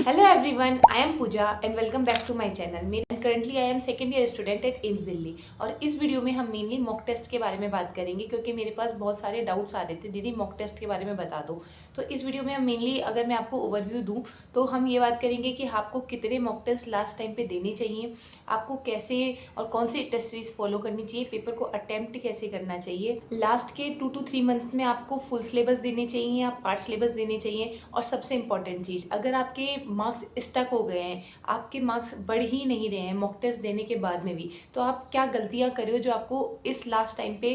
Hello everyone, I am Pooja and welcome back to my channel. Currently I am second year student at AIIMS Delhi और इस video में हम mainly mock test के बारे में बात करेंगे क्योंकि मेरे पास बहुत सारे डाउट्स आ रहे थे, दीदी मॉक टेस्ट के बारे में बता दो। तो इस वीडियो में हम मेनली अगर मैं आपको ओवरव्यू दूं तो हम ये बात करेंगे कि आपको कितने मॉक टेस्ट लास्ट टाइम पे देने चाहिए, आपको कैसे और कौन सी टेस्ट सीरीज फॉलो करनी चाहिए, पेपर को अटेम्प्ट कैसे करना चाहिए, लास्ट के 2 to 3 मंथ में आपको फुल सिलेबस देने चाहिए या पार्ट सिलेबस देने चाहिए, और सबसे इंपॉर्टेंट चीज़, अगर आपके मार्क्स स्टक हो गए हैं, आपके मार्क्स बढ़ ही नहीं रहे हैं मॉक टेस्ट देने के बाद में भी, तो आप क्या गलतियां कर रहे हो जो आपको इस लास्ट टाइम पे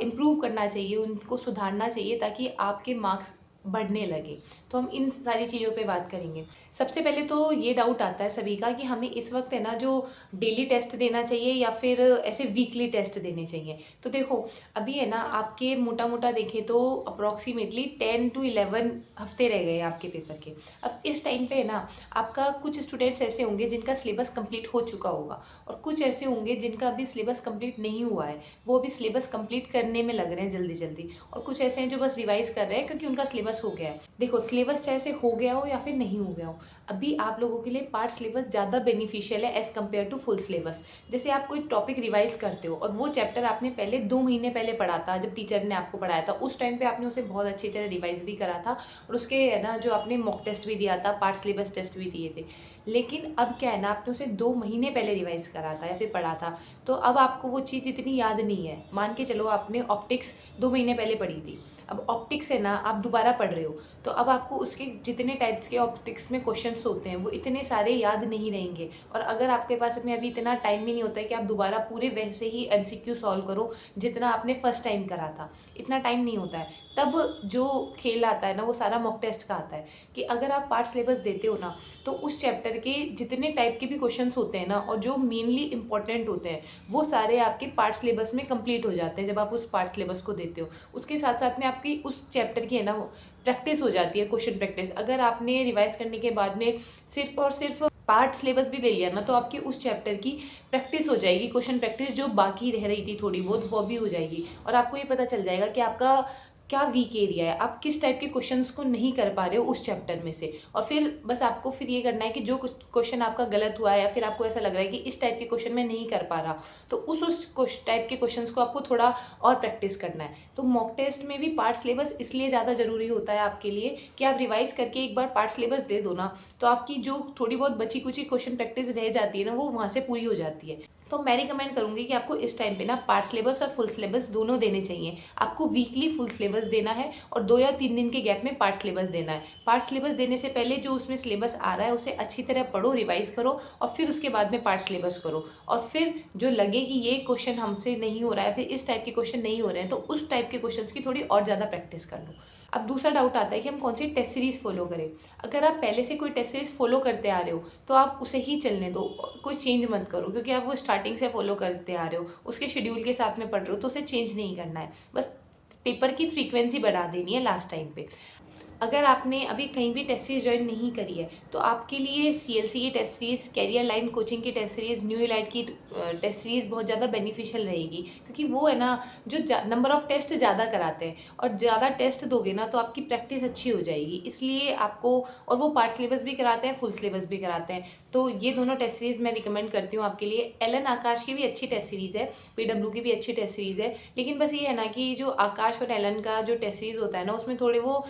इम्प्रूव करना चाहिए, उनको सुधारना चाहिए ताकि आपके मार्क्स बढ़ने लगे। तो हम इन सारी चीज़ों पे बात करेंगे। सबसे पहले तो ये डाउट आता है सभी का कि हमें इस वक्त है ना जो डेली टेस्ट देना चाहिए या फिर ऐसे वीकली टेस्ट देने चाहिए। तो देखो अभी है ना आपके मोटा मोटा देखें तो अप्रॉक्सीमेटली 10 to 11 हफ्ते रह गए आपके पेपर के। अब इस टाइम पे है ना आपका कुछ स्टूडेंट्स ऐसे होंगे जिनका सिलेबस कंप्लीट हो चुका होगा और कुछ ऐसे होंगे जिनका अभी सिलेबस कंप्लीट नहीं हुआ है, वो अभी सिलेबस कंप्लीट करने में लग रहे हैं जल्दी जल्दी, और कुछ ऐसे हैं जो बस रिवाइज कर रहे हैं क्योंकि उनका सिलेबस हो गया है। देखो सिलेबस चाहे से हो गया हो या फिर नहीं हो गया हो, अभी आप लोगों के लिए पार्ट सिलेबस ज़्यादा बेनिफिशियल है as compare to full syllabus. जैसे आप कोई टॉपिक रिवाइज करते हो और वो चैप्टर आपने पहले 2 महीने पहले पढ़ा था, जब टीचर ने आपको पढ़ाया था उस टाइम पे आपने उसे बहुत अच्छी तरह रिवाइज भी करा था और उसके है ना जो आपने मॉक टेस्ट भी दिया था, पार्ट सिलेबस टेस्ट भी दिए थे। लेकिन अब क्या है ना आपने उसे 2 महीने पहले रिवाइज करा था या फिर पढ़ा था, तो अब आपको वो चीज़ इतनी याद नहीं है। मान के चलो आपने ऑप्टिक्स 2 महीने पहले पढ़ी थी, अब ऑप्टिक्स है ना आप दोबारा पढ़ रहे हो, तो अब आपको उसके जितने टाइप्स के ऑप्टिक्स में क्वेश्चंस होते हैं वो इतने सारे याद नहीं रहेंगे। और अगर आपके पास में अभी इतना टाइम भी नहीं होता है कि आप दोबारा पूरे वैसे ही एमसीक्यू सॉल्व करो जितना आपने फर्स्ट टाइम करा था, इतना टाइम नहीं होता है, तब जो खेल आता है ना वो सारा मॉक टेस्ट का आता है कि अगर आप पार्ट सिलेबस देते हो ना तो उस चैप्टर के जितने टाइप के भी क्वेश्चंस होते हैं ना और जो मेनली इंपॉर्टेंट होते हैं वो सारे आपके पार्ट सिलेबस में कंप्लीट हो जाते हैं जब आप उस पार्ट सिलेबस को देते हो। उसके साथ साथ में आपकी उस चैप्टर की है ना वो प्रैक्टिस हो जाती है, क्वेश्चन प्रैक्टिस। अगर आपने रिवाइज करने के बाद में सिर्फ और सिर्फ पार्ट सिलेबस भी दे लिया ना तो आपकी उस चैप्टर की प्रैक्टिस हो जाएगी, क्वेश्चन प्रैक्टिस जो बाकी रह रही थी थोड़ी बहुत वो भी हो जाएगी, और आपको ये पता चल जाएगा कि आपका क्या वीक एरिया है, आप किस टाइप के क्वेश्चंस को नहीं कर पा रहे हो उस चैप्टर में से। और फिर बस आपको फिर ये करना है कि जो क्वेश्चन आपका गलत हुआ है या फिर आपको ऐसा लग रहा है कि इस टाइप के क्वेश्चन में नहीं कर पा रहा, तो उस टाइप के क्वेश्चंस को आपको थोड़ा और प्रैक्टिस करना है। तो मॉक टेस्ट में भी पार्ट सिलेबस इसलिए ज़्यादा ज़रूरी होता है आपके लिए कि आप रिवाइज करके एक बार पार्ट सिलेबस दे दो ना तो आपकी जो थोड़ी बहुत बची कुची क्वेश्चन प्रैक्टिस रह जाती है ना वो वहाँ से पूरी हो जाती है। तो मैं रिकमेंड करूँगी कि आपको इस टाइम पे ना पार्ट सिलेबस और फुल सिलेबस दोनों देने चाहिए। आपको वीकली फुल सिलेबस देना है और 2 या 3 दिन के गैप में पार्ट सिलेबस देना है। पार्ट सिलेबस देने से पहले जो उसमें सिलेबस आ रहा है उसे अच्छी तरह पढ़ो, रिवाइज करो और फिर उसके बाद में पार्ट सिलेबस करो, और फिर जो लगे कि ये क्वेश्चन हमसे नहीं हो रहा है, फिर इस टाइप के क्वेश्चन नहीं हो रहे हैं, तो उस टाइप के क्वेश्चन की थोड़ी और ज़्यादा प्रैक्टिस कर लो। अब दूसरा डाउट आता है कि हम कौन सी टेस्ट सीरीज़ फॉलो करें। अगर आप पहले से कोई टेस्ट सीरीज़ फॉलो करते आ रहे हो तो आप उसे ही चलने दो, कोई चेंज मत करो, क्योंकि आप वो स्टार्टिंग से फॉलो करते आ रहे हो, उसके शेड्यूल के साथ में पढ़ रहे हो, तो उसे चेंज नहीं करना है, बस पेपर की फ्रीक्वेंसी बढ़ा देनी है लास्ट टाइम पे। अगर आपने अभी कहीं भी टेस्ट सीरीज ज्वाइन नहीं करी है तो आपके लिए सीएलसी की test series, career line coaching की टेस्ट सीरीज, न्यू इलाइट की टेस्ट सीरीज बहुत ज़्यादा बेनिफिशियल रहेगी, क्योंकि वो है ना जो नंबर ऑफ़ टेस्ट ज़्यादा कराते हैं और ज़्यादा टेस्ट दोगे ना तो आपकी प्रैक्टिस अच्छी हो जाएगी, इसलिए आपको, और वो पार्ट सिलेबस भी कराते हैं, फुल सिलेबस भी कराते हैं, तो ये दोनों टेस्ट सीरीज़ मैं रिकमेंड करती हूँ आपके लिए। एलन आकाश की भी अच्छी टेस्ट सीरीज़ है, पीडब्ल्यू की भी अच्छी टेस्ट सीरीज़ है, लेकिन बस ये है ना कि जो आकाश और एलन का जो टेस्ट सीरीज़ होता है ना उसमें थोड़े वो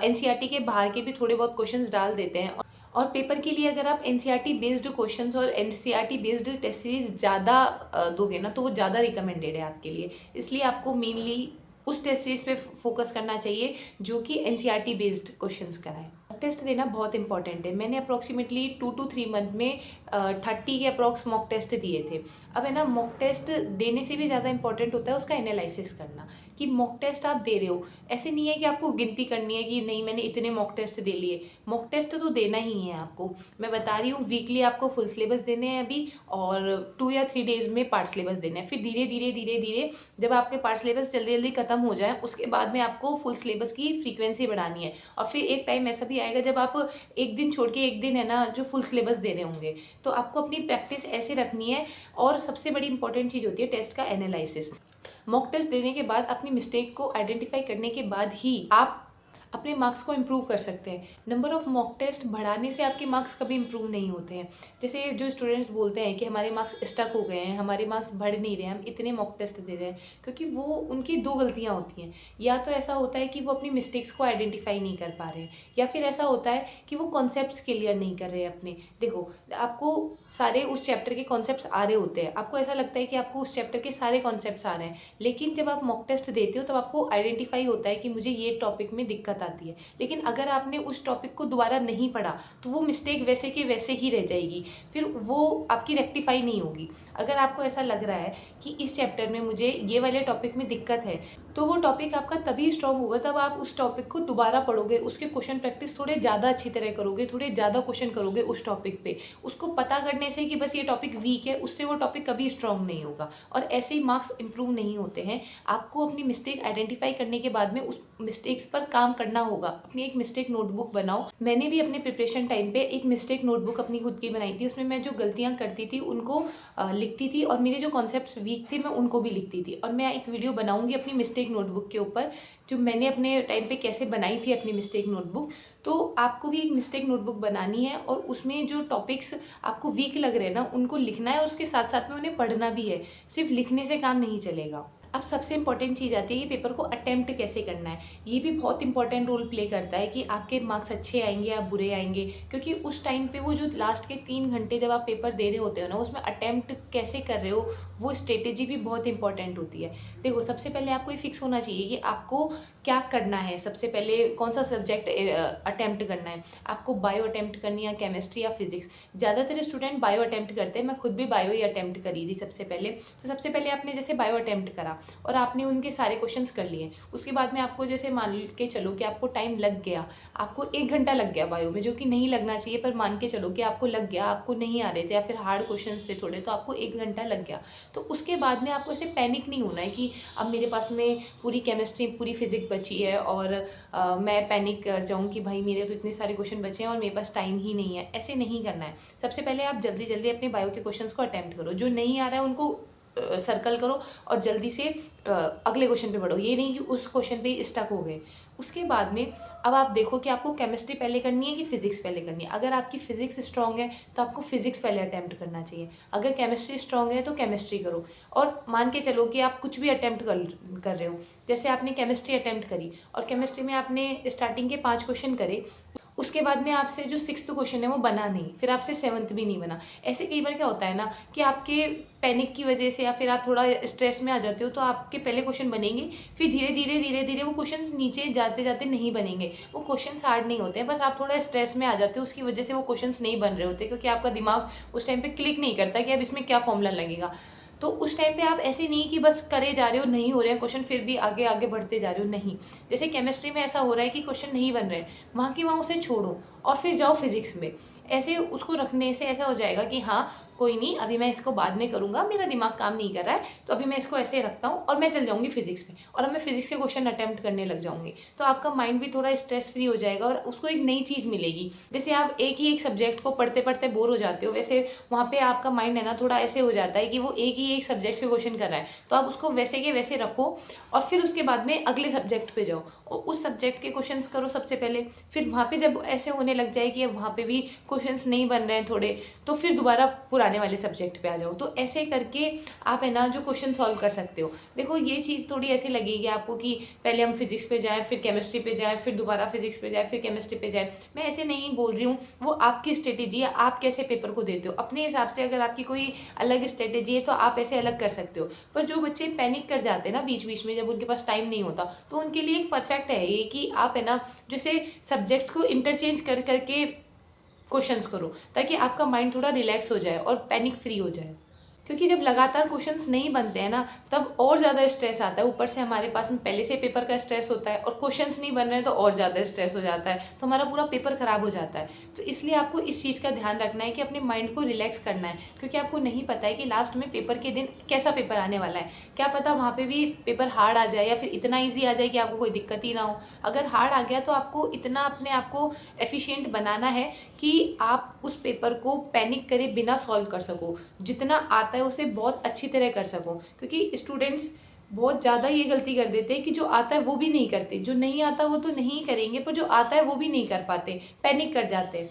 एनसीईआरटी के बाहर के भी थोड़े बहुत क्वेश्चंस डाल देते हैं, और पेपर के लिए अगर आप एनसीईआरटी बेस्ड क्वेश्चंस और एनसीईआरटी बेस्ड टेस्ट सीरीज ज़्यादा दोगे ना तो वो ज़्यादा रिकमेंडेड है आपके लिए। इसलिए आपको मेनली उस टेस्ट सीरीज पे फोकस करना चाहिए जो कि एनसीईआरटी बेस्ड क्वेश्चंस कराएं। टेस्ट देना बहुत इंपॉर्टेंट है। मैंने अप्रॉक्सीमेटली 2 to 3 मंथ में 30 के अप्रॉक्स मॉक टेस्ट दिए थे। अब है ना मॉक टेस्ट देने से भी ज़्यादा इंपॉर्टेंट होता है उसका एनालिसिस करना, कि मॉक टेस्ट आप दे रहे हो, ऐसे नहीं है कि आपको गिनती करनी है कि नहीं मैंने इतने मॉक टेस्ट दे लिए, मॉक टेस्ट तो देना ही है आपको। मैं बता रही हूँ वीकली आपको फुल सिलेबस देने हैं अभी, और 2 या 3 डेज में पार्ट सिलेबस देना है, फिर धीरे धीरे धीरे धीरे जब आपके पार्ट सिलेबस जल्दी जल्दी खत्म हो जाए उसके बाद में आपको फुल सिलेबस की फ्रीक्वेंसी बढ़ानी है, और फिर एक टाइम ऐसा भी आएगा जब आप एक दिन छोड़ के एक दिन है ना जो फुल सिलेबस दे रहे होंगे, तो आपको अपनी प्रैक्टिस ऐसे रखनी है। और सबसे बड़ी इंपॉर्टेंट चीज़ होती है टेस्ट का एनालिसिस। मॉक टेस्ट देने के बाद अपनी मिस्टेक को आइडेंटिफाई करने के बाद ही आप अपने मार्क्स को इम्प्रूव कर सकते हैं। नंबर ऑफ़ मॉक टेस्ट बढ़ाने से आपके मार्क्स कभी इम्प्रूव नहीं होते हैं। जैसे जो स्टूडेंट्स बोलते हैं कि हमारे मार्क्स स्टक हो गए हैं, हमारे मार्क्स बढ़ नहीं रहे हैं, हम इतने मॉक टेस्ट दे रहे हैं, क्योंकि वो उनकी दो गलतियाँ होती हैं। या तो ऐसा होता है कि वो अपनी मिस्टेक्स को आइडेंटिफाई नहीं कर पा रहे हैं, या फिर ऐसा होता है कि वो कॉन्सेप्ट्स क्लियर नहीं कर रहे हैं अपने। देखो, आपको सारे उस चैप्टर के कॉन्सेप्ट्स आ रहे होते हैं, आपको ऐसा लगता है कि आपको उस चैप्टर के सारे कॉन्सेप्ट्स आ रहे हैं, लेकिन जब आप मॉक टेस्ट देते हो तब आपको आइडेंटिफाई होता है कि मुझे ये टॉपिक में दिक्कत आती है। लेकिन अगर आपने उस टॉपिक को दोबारा नहीं पढ़ा तो वो मिस्टेक वैसे के वैसे ही रह जाएगी, फिर वो आपकी रेक्टिफाई नहीं होगी। अगर आपको ऐसा लग रहा है कि इस चैप्टर में मुझे ये वाले टॉपिक में दिक्कत है, तो वो टॉपिक आपका तभी स्ट्रॉन्ग होगा तब आप उस टॉपिक को दोबारा पढ़ोगे, उसके क्वेश्चन प्रैक्टिस थोड़े ज़्यादा अच्छी तरह करोगे, थोड़े ज़्यादा क्वेश्चन करोगे उस टॉपिक पे। उसको पता करने से कि बस ये टॉपिक वीक है, उससे वो टॉपिक कभी स्ट्रॉन्ग नहीं होगा, और ऐसे ही मार्क्स इंप्रूव नहीं होते हैं। आपको अपनी मिस्टेक आइडेंटिफाई करने के बाद में उस मिस्टेक्स पर काम करना होगा। अपनी एक मिस्टेक नोटबुक बनाओ। मैंने भी अपने प्रिपरेशन टाइम पे एक मिस्टेक नोटबुक अपनी खुद की बनाई थी। उसमें मैं जो गलतियाँ करती थी उनको लिखती थी, और मेरे जो कॉन्सेप्ट्स वीक थे मैं उनको भी लिखती थी। और मैं एक वीडियो बनाऊंगी अपनी मिस्टेक नोटबुक के ऊपर, जो मैंने अपने टाइम पे कैसे बनाई थी अपनी मिस्टेक नोटबुक। तो आपको भी एक मिस्टेक नोटबुक बनानी है, और उसमें जो टॉपिक्स आपको वीक लग रहे हैं ना, उनको लिखना है, और उसके साथ साथ में उन्हें पढ़ना भी है। सिर्फ लिखने से काम नहीं चलेगा। अब सबसे इंपॉर्टेंट चीज़ आती है कि पेपर को अटेम्प्ट कैसे करना है। ये भी बहुत इंपॉर्टेंट रोल प्ले करता है कि आपके मार्क्स अच्छे आएंगे या बुरे आएंगे, क्योंकि उस टाइम पे वो जो लास्ट के 3 घंटे जब आप पेपर दे रहे होते हो ना, उसमें अटेम्प्ट कैसे कर रहे हो, वो स्ट्रेटेजी भी बहुत इंपॉर्टेंट होती है। देखो, सबसे पहले आपको ये फिक्स होना चाहिए कि आपको क्या करना है। सबसे पहले कौन सा सब्जेक्ट अटेम्प्ट करना है, आपको बायो अटेम्प्ट करनी है, केमिस्ट्री या फिजिक्स। ज़्यादातर स्टूडेंट बायो अटेम्प्ट करते हैं, मैं खुद भी बायो ही अटेम्प्ट करी थी सबसे पहले। तो सबसे पहले आपने जैसे बायो अटेम्प्ट करा और आपने उनके सारे क्वेश्चंस कर लिए, उसके बाद में आपको जैसे मान के चलो कि आपको टाइम लग गया, आपको 1 घंटा लग गया बायो में, जो कि नहीं लगना चाहिए, पर मान के चलो कि आपको लग गया, आपको नहीं आ रहे थे या फिर हार्ड क्वेश्चंस थे थोड़े, तो आपको 1 घंटा लग गया। तो उसके बाद में आपको ऐसे पैनिक नहीं होना है कि अब मेरे पास में पूरी केमिस्ट्री पूरी फिजिक्स बची है और मैं पैनिक कर जाऊँ कि भाई मेरे तो इतने सारे क्वेश्चन बचे हैं और मेरे पास टाइम ही नहीं है। ऐसे नहीं करना है। सबसे पहले आप जल्दी जल्दी अपने बायो के क्वेश्चंस को अटेम्प्ट करो, जो नहीं आ रहा है उनको सर्कल करो और जल्दी से अगले क्वेश्चन पे बढ़ो। ये नहीं कि उस क्वेश्चन पे स्टक हो गए। उसके बाद में अब आप देखो कि आपको केमिस्ट्री पहले करनी है कि फिजिक्स पहले करनी है। अगर आपकी फिजिक्स स्ट्रांग है तो आपको फिजिक्स पहले अटेम्प्ट करना चाहिए। अगर केमिस्ट्री स्ट्रांग है तो केमिस्ट्री करो। और मान के चलो कि आप कुछ भी अटेम्प्ट कर रहे हो, जैसे आपने केमिस्ट्री अटेम्प्ट करी और केमिस्ट्री में आपने स्टार्टिंग के 5 क्वेश्चन करे, उसके बाद में आपसे जो 6th क्वेश्चन है वो बना नहीं, फिर आपसे 7th भी नहीं बना। ऐसे कई बार क्या होता है ना कि आपके पैनिक की वजह से या फिर आप थोड़ा स्ट्रेस में आ जाते हो, तो आपके पहले क्वेश्चन बनेंगे, फिर धीरे धीरे वो क्वेश्चंस नीचे जाते जाते नहीं बनेंगे। वो क्वेश्चंस हार्ड नहीं होते हैं, बस आप थोड़ा स्ट्रेस में आ जाते हो, उसकी वजह से वो क्वेश्चंस नहीं बन रहे होते, क्योंकि आपका दिमाग उस टाइम पे क्लिक नहीं करता कि अब इसमें क्या फॉर्मूला लगेगा। तो उस टाइम पे आप ऐसे नहीं कि बस करे जा रहे हो, नहीं हो रहे हैं क्वेश्चन, फिर भी आगे आगे बढ़ते जा रहे हो, नहीं। जैसे केमिस्ट्री में ऐसा हो रहा है कि क्वेश्चन नहीं बन रहे, वहाँ की वहाँ उसे छोड़ो और फिर जाओ फिजिक्स में। ऐसे उसको रखने से ऐसा हो जाएगा कि हाँ कोई नहीं, अभी मैं इसको बाद में करूँगा, मेरा दिमाग काम नहीं कर रहा है, तो अभी मैं इसको ऐसे रखता हूँ और मैं चल जाऊँगी फिजिक्स में, और अब मैं फिजिक्स के क्वेश्चन अटेम्प्ट करने लग जाऊँगी। तो आपका माइंड भी थोड़ा स्ट्रेस फ्री हो जाएगा और उसको एक नई चीज़ मिलेगी। जैसे आप एक ही एक सब्जेक्ट को पढ़ते पढ़ते बोर हो जाते हो, वैसे वहाँ पे आपका माइंड है ना थोड़ा ऐसे हो जाता है कि वो एक ही एक सब्जेक्ट के क्वेश्चन कर रहा है, तो आप उसको वैसे के वैसे रखो और फिर उसके बाद में अगले सब्जेक्ट पे जाओ और उस सब्जेक्ट के क्वेश्चंस करो सबसे पहले। फिर वहाँ पे जब ऐसे होने लग जाए कि अब वहाँ पे भी क्वेश्चंस नहीं बन रहे हैं थोड़े, तो फिर दोबारा पुराने वाले सब्जेक्ट पे आ जाओ। तो ऐसे करके आप है ना जो क्वेश्चन सॉल्व कर सकते हो। देखो ये चीज़ थोड़ी ऐसी लगेगी आपको कि पहले हम फिजिक्स पे जाएँ, फिर केमिस्ट्री पे जाएँ, फिर दोबारा फिजिक्स पे जाएँ, फिर केमिस्ट्री पे जाएँ। मैं ऐसे नहीं बोल रही हूँ, वो आपकी स्ट्रेटेजी है, आप कैसे पेपर को देते हो अपने हिसाब से। अगर आपकी कोई अलग स्ट्रेटेजी है तो आप ऐसे अलग कर सकते हो। पर जो बच्चे पैनिक कर जाते हैं ना बीच बीच में, जब उनके पास टाइम नहीं होता, तो उनके लिए एक परफेक्ट है ये कि आप है ना जैसे सब्जेक्ट को इंटरचेंज कर करके क्वेश्चंस करो, ताकि आपका माइंड थोड़ा रिलैक्स हो जाए और पैनिक फ्री हो जाए। क्योंकि जब लगातार क्वेश्चंस नहीं बनते हैं ना, तब और ज़्यादा स्ट्रेस आता है। ऊपर से हमारे पास में पहले से पेपर का स्ट्रेस होता है और क्वेश्चंस नहीं बन रहे हैं तो और ज़्यादा स्ट्रेस हो जाता है, तो हमारा पूरा पेपर ख़राब हो जाता है। तो इसलिए आपको इस चीज़ का ध्यान रखना है कि अपने माइंड को रिलैक्स करना है, क्योंकि आपको नहीं पता है कि लास्ट में पेपर के दिन कैसा पेपर आने वाला है। क्या पता वहाँ पर भी पेपर हार्ड आ जाए या फिर इतना ईजी आ जाए कि आपको कोई दिक्कत ही ना हो। अगर हार्ड आ गया तो आपको इतना अपने आप को एफिशिएंट बनाना है कि आप उस पेपर को पैनिक करे बिना सॉल्व कर सको, जितना आता है उसे बहुत अच्छी तरह कर सको। क्योंकि स्टूडेंट्स बहुत ज़्यादा ये गलती कर देते हैं कि जो आता है वो भी नहीं करते, जो नहीं आता वो तो नहीं करेंगे, पर जो आता है वो भी नहीं कर पाते, पैनिक कर जाते हैं।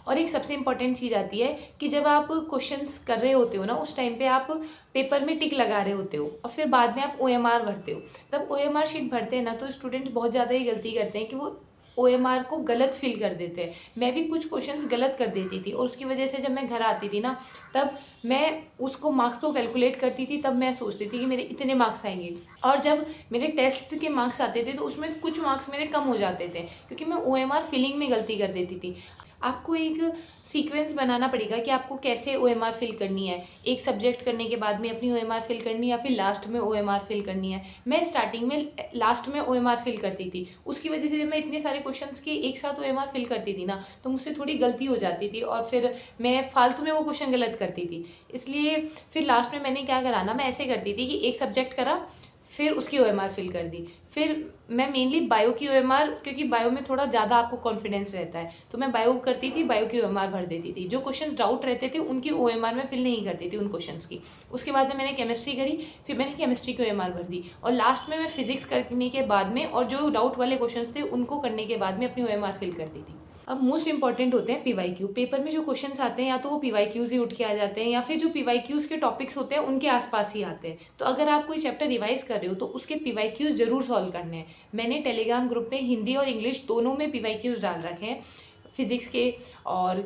और एक सबसे इम्पॉर्टेंट चीज़ आती है कि जब आप क्वेश्चंस कर रहे होते हो ना, उस टाइम पे आप पेपर में टिक लगा रहे होते हो और फिर बाद में आप OMR भरते हो। तब OMR शीट भरते हैं ना, तो स्टूडेंट्स बहुत ज़्यादा ही गलती करते हैं कि वो OMR को गलत फिल कर देते हैं। मैं भी कुछ क्वेश्चंस गलत कर देती थी और उसकी वजह से जब मैं घर आती थी ना, तब मैं उसको मार्क्स को कैलकुलेट करती थी, तब मैं सोचती थी कि मेरे इतने मार्क्स आएंगे। और जब मेरे टेस्ट के मार्क्स आते थे तो उसमें कुछ मार्क्स मेरे कम हो जाते थे, क्योंकि मैं OMR फिलिंग में गलती कर देती थी। आपको एक सीक्वेंस बनाना पड़ेगा कि आपको कैसे OMR फिल करनी है। एक सब्जेक्ट करने के बाद में अपनी OMR फिल करनी है या फिर लास्ट में OMR फिल करनी है। मैं स्टार्टिंग में लास्ट में OMR फिल करती थी, उसकी वजह से जब मैं इतने सारे क्वेश्चंस के एक साथ OMR फिल करती थी ना, तो मुझसे थोड़ी गलती हो जाती थी और फिर मैं फालतू में वो क्वेश्चन गलत करती थी। इसलिए फिर लास्ट में मैंने क्या करा ना, मैं ऐसे करती थी कि एक सब्जेक्ट करा, फिर उसकी OMR फिल कर दी। फिर मैं मेनली बायो की OMR, क्योंकि बायो में थोड़ा ज़्यादा आपको कॉन्फिडेंस रहता है, तो मैं बायो करती थी, बायो की OMR भर देती थी। जो क्वेश्चंस डाउट रहते थे उनकी OMR में फिल नहीं करती थी उन क्वेश्चंस की। उसके बाद में मैंने केमिस्ट्री करी, फिर मैंने केमिस्ट्री की OMR भर दी, और लास्ट में मैं फिजिक्स करने के बाद में और जो डाउट वाले क्वेश्चंस थे उनको करने के बाद में अपनी OMR फिल कर दी थी। अब मोस्ट इंपॉर्टेंट होते हैं PYQ। पेपर में जो क्वेश्चंस आते हैं या तो वो PYQs ही उठ के आ जाते हैं, या फिर जो PYQs के टॉपिक्स होते हैं उनके आसपास ही आते हैं। तो अगर आप कोई चैप्टर रिवाइज कर रहे हो तो उसके PYQs जरूर सॉल्व करने हैं। मैंने टेलीग्राम ग्रुप में हिंदी और इंग्लिश दोनों में PYQs डाल रखे हैं, फिजिक्स के और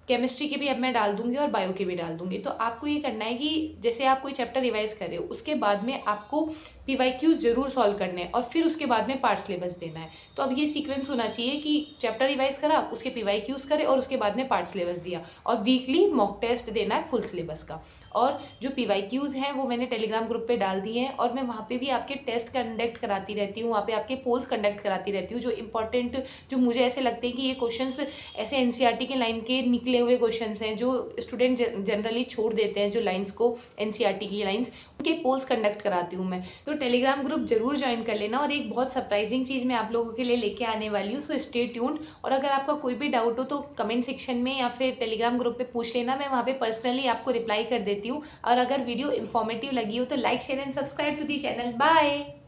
केमिस्ट्री के भी अब मैं डाल दूंगी और बायो के भी डाल दूंगी। तो आपको ये करना है कि जैसे आप कोई चैप्टर रिवाइज कर रहे हो, उसके बाद में आपको PYQs जरूर सॉल्व करने हैं और फिर उसके बाद में पार्ट सिलेबस देना है। तो अब ये सीक्वेंस होना चाहिए कि चैप्टर रिवाइज करा, उसके PYQs करे और उसके बाद में पार्ट सिलेबस दिया, और वीकली मॉक टेस्ट देना है फुल सिलेबस का। और जो PYQs हैं वो मैंने टेलीग्राम ग्रुप पे डाल दिए हैं, और मैं वहाँ पे भी आपके टेस्ट कंडक्ट कराती रहती हूँ, वहाँ पे आपके पोल्स कंडक्ट कराती रहती हूँ, जो इंपॉर्टेंट, जो मुझे ऐसे लगते हैं कि ये क्वेश्चंस ऐसे NCERT के लाइन के निकले हुए क्वेश्चंस हैं जो स्टूडेंट जनरली छोड़ देते हैं, जो लाइन्स को NCERT की लाइन्स, उनके पोल्स कंडक्ट कराती हूँ मैं। तो टेलीग्राम ग्रुप जरूर ज्वाइन कर लेना। और एक बहुत सरप्राइजिंग चीज़ मैं आप लोगों के लिए लेके आने वाली हूँ, सो स्टे ट्यून्ड। और अगर आपका कोई भी डाउट हो तो कमेंट सेक्शन में या फिर टेलीग्राम ग्रुप पे पूछ लेना, मैं वहाँ पे पर्सनली आपको रिप्लाई कर देती हूँ। और अगर वीडियो इन्फॉर्मेटिव लगी हो तो like, share and subscribe to the channel. Bye.